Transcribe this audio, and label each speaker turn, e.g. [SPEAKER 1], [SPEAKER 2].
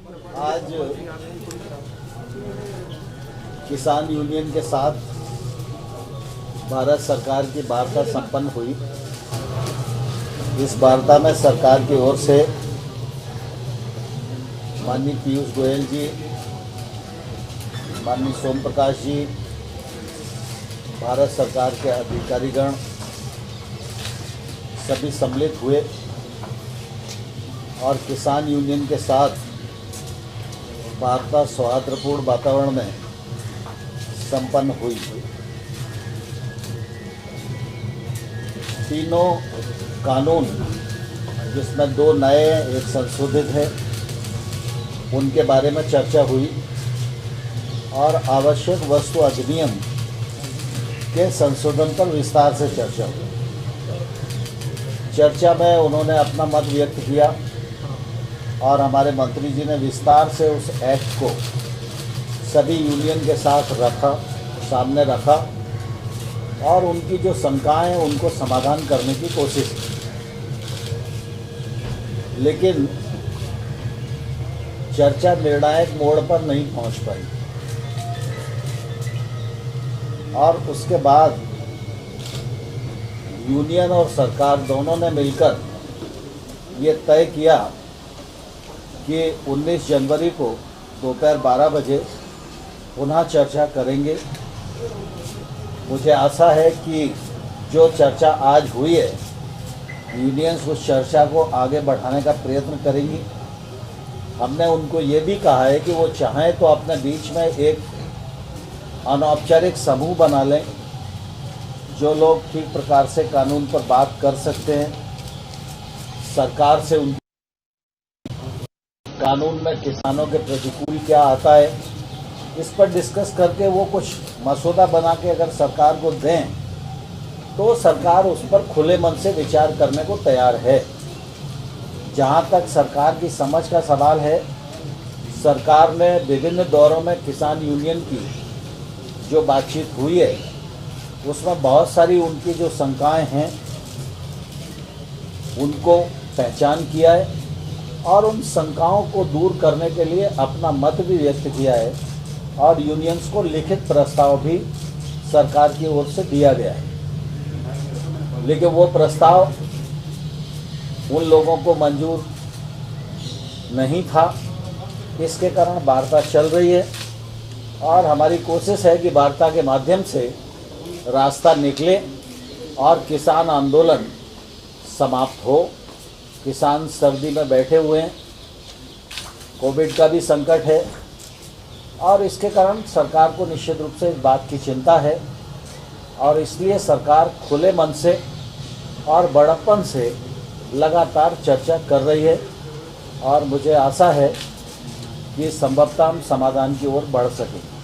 [SPEAKER 1] आज किसान यूनियन के साथ भारत सरकार की वार्ता संपन्न हुई। इस वार्ता में सरकार की ओर से माननीय पीयूष गोयल जी, माननीय सोम प्रकाश जी, भारत सरकार के अधिकारीगण सभी सम्मिलित हुए और किसान यूनियन के साथ वार्ता सौहार्दपूर्ण वातावरण में संपन्न हुई। तीनों कानून, जिसमें दो नए एक संशोधित है, उनके बारे में चर्चा हुई और आवश्यक वस्तु अधिनियम के संशोधन पर विस्तार से चर्चा हुई। चर्चा में उन्होंने अपना मत व्यक्त किया और हमारे मंत्री जी ने विस्तार से उस एक्ट को सभी यूनियन के साथ सामने रखा और उनकी जो शंकाएं हैं उनको समाधान करने की कोशिश की। लेकिन चर्चा निर्णायक मोड़ पर नहीं पहुंच पाई और उसके बाद यूनियन और सरकार दोनों ने मिलकर ये तय किया कि 19 जनवरी को दोपहर 12 बजे पुनः चर्चा करेंगे। मुझे आशा है कि जो चर्चा आज हुई है, यूनियंस उस चर्चा को आगे बढ़ाने का प्रयत्न करेंगी। हमने उनको ये भी कहा है कि वो चाहें तो अपने बीच में एक अनौपचारिक समूह बना लें, जो लोग ठीक प्रकार से कानून पर बात कर सकते हैं। सरकार से उन कानून में किसानों के प्रतिकूल क्या आता है, इस पर डिस्कस करके वो कुछ मसौदा बना के अगर सरकार को दें तो सरकार उस पर खुले मन से विचार करने को तैयार है। जहाँ तक सरकार की समझ का सवाल है, सरकार ने विभिन्न दौरों में किसान यूनियन की जो बातचीत हुई है उसमें बहुत सारी उनकी जो शंकाएं हैं उनको पहचान किया है और उन शंकाओं को दूर करने के लिए अपना मत भी व्यक्त किया है और यूनियंस को लिखित प्रस्ताव भी सरकार की ओर से दिया गया है। लेकिन वो प्रस्ताव उन लोगों को मंजूर नहीं था। इसके कारण वार्ता चल रही है और हमारी कोशिश है कि वार्ता के माध्यम से रास्ता निकले और किसान आंदोलन समाप्त हो। किसान सर्दी में बैठे हुए हैं, कोविड का भी संकट है और इसके कारण सरकार को निश्चित रूप से इस बात की चिंता है और इसलिए सरकार खुले मन से और बड़प्पन से लगातार चर्चा कर रही है और मुझे आशा है कि संभवतः हम समाधान की ओर बढ़ सकें।